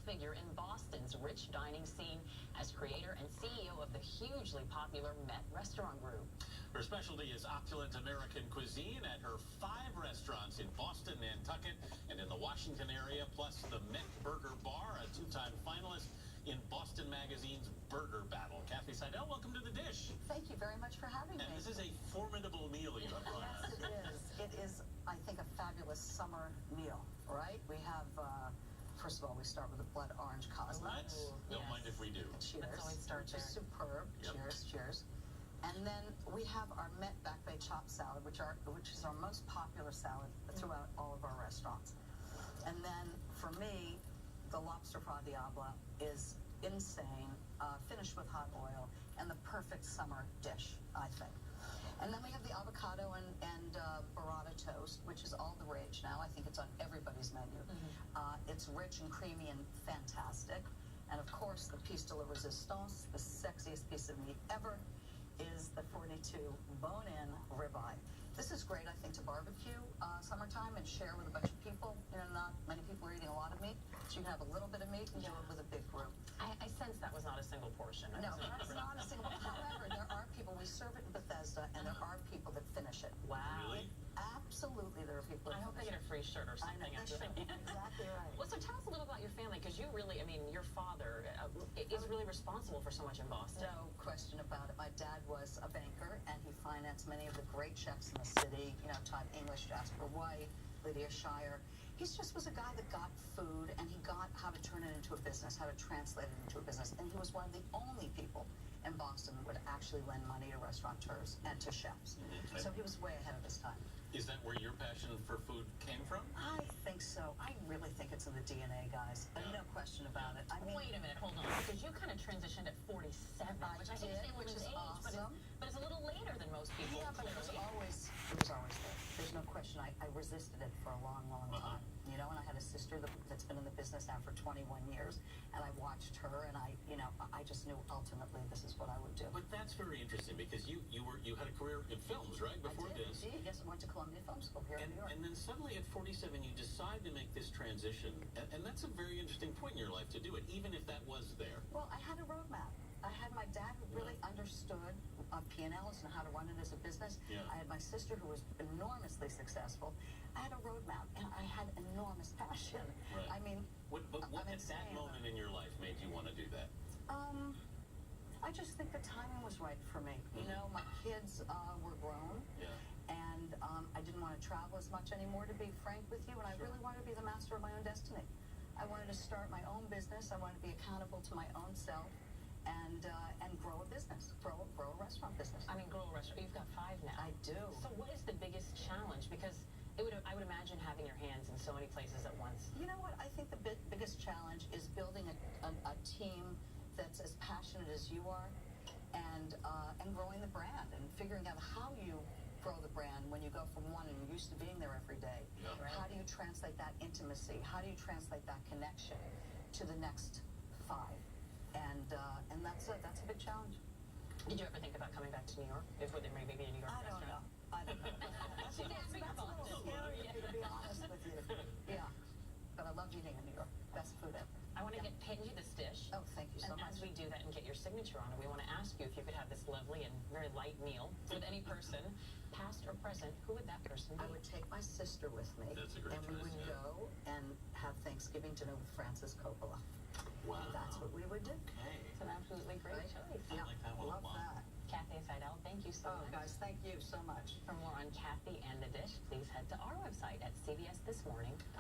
figure in Boston's rich dining scene as creator and CEO of the hugely popular Met restaurant group. Her specialty is opulent American cuisine at her 5 restaurants in Boston, Nantucket, and in the Washington area, plus the Met Burger Bar, a 2-time finalist in Boston Magazine's Burger Battle. Kathy Sidel, welcome to The Dish. Thank you very much for having me. And this is a formidable meal you have brought us. Yes, it is. It is, I think, a fabulous summer meal, right? We have, first of all, we start with a blood orange cosmos. Let's. Don't mind if we do. Cheers. Let's always start which is there. superb. Yep. Cheers, cheers. And then we have our Met Back Bay chopped salad, which is our most popular salad throughout all of our restaurants. And then for me, the lobster fra diablo is insane, finished with hot oil, and the perfect summer dish, I think. And then we have the avocado and burrata toast, which is all the rage now. I think it's on everybody's menu. It's rich and creamy and fantastic. And of course, the piece de la resistance, the sexiest piece of meat ever, is the 42 bone-in ribeye. This is great, I think, to barbecue summertime and share with a bunch of people. You know, not many people are eating a lot of meat, so you can have a little bit of meat and do it with a big group. I sense that was not a single portion. No, that's not a single. However, there are people, we serve it in Bethesda, and there are people that finish it. Wow. Really? Absolutely, there are people that I hope they finish get a free shirt or it. I something. know, they should. Exactly right. Well, so tell us a little about your family, because you really, I mean, your father is really responsible for so much in Boston. No question about it. My dad was a banker, and he financed many of the great chefs in the city. You know, Todd English, Jasper White, Lydia Shire. He just was a guy that got food, and he got how to turn it into a business, how to translate it into a business. And he was one of the only people in Boston that would actually lend money to restaurateurs and to chefs. So he was way ahead of his time. Is that where your passion for food came from? I think so. I really think it's in the DNA, guys. No question about it. I mean, Wait a minute, hold on, because you kind of transitioned at 47, which I think is which is awesome. But it's a little later than most people. yeah, but it was always there. There's no question. I resisted it for a long, long time. You know, and I had a sister that's been in the business now for 21 years, and I watched her, and I just knew ultimately this is what I would do. But that's very interesting because you had a career in films, right? Before I did, this. indeed. Yes, I went to Columbia Film School here in New York. And then suddenly at 47 you decide to make this transition, and that's a very interesting point in your life to do it, even if that was there. Well, I had a roadmap. I had my dad who really understood P&Ls and how to run it as a business. Yeah. I had my sister who was enormously successful. I had a roadmap, and I had enormous passion. Right. I mean, What I'm at that insane. moment in your life made you want to do that? I just think the timing was right for me. You know, my kids were grown. Yeah. And I didn't want to travel as much anymore, to be frank with you, and I really wanted to be the master of my own destiny. I wanted to start my own business. I wanted to be accountable to my own self and grow a business, grow a restaurant business. I mean, grow a restaurant. You've got 5 now. I do. So what is the biggest challenge? Because I would imagine having your hands in so many places at once. You know what? I think the biggest challenge is building a team that's as passionate as you are, and growing the brand and figuring out how you grow the brand when you go from one and you're used to being there every day. Yeah. Right. How do you translate that intimacy? How do you translate that connection to the next 5? And that's a big challenge. Did you ever think about coming back to New York? If there may be a New York I don't restaurant? know. That's a little scary of me, to be honest with you. Yeah, but I love eating in New York. Best food ever. I want to get paid you this dish. Oh, thank you so And much. as we do that and get your signature on it, we want to ask you if you could have this lovely and very light meal with any person, past or present. Who would that person be? I would take my sister with me, That's a great and we choice, would yeah. go and have Thanksgiving dinner with Francis Coppola. Wow. That's what we would do. Okay. It's an absolutely great Right? choice. I like that one a Love lot. that. Kathy Sidel, thank you so Oh, much. guys, thank you so much. For more on Kathy and the dish, please head to our website at cbsthismorning.com.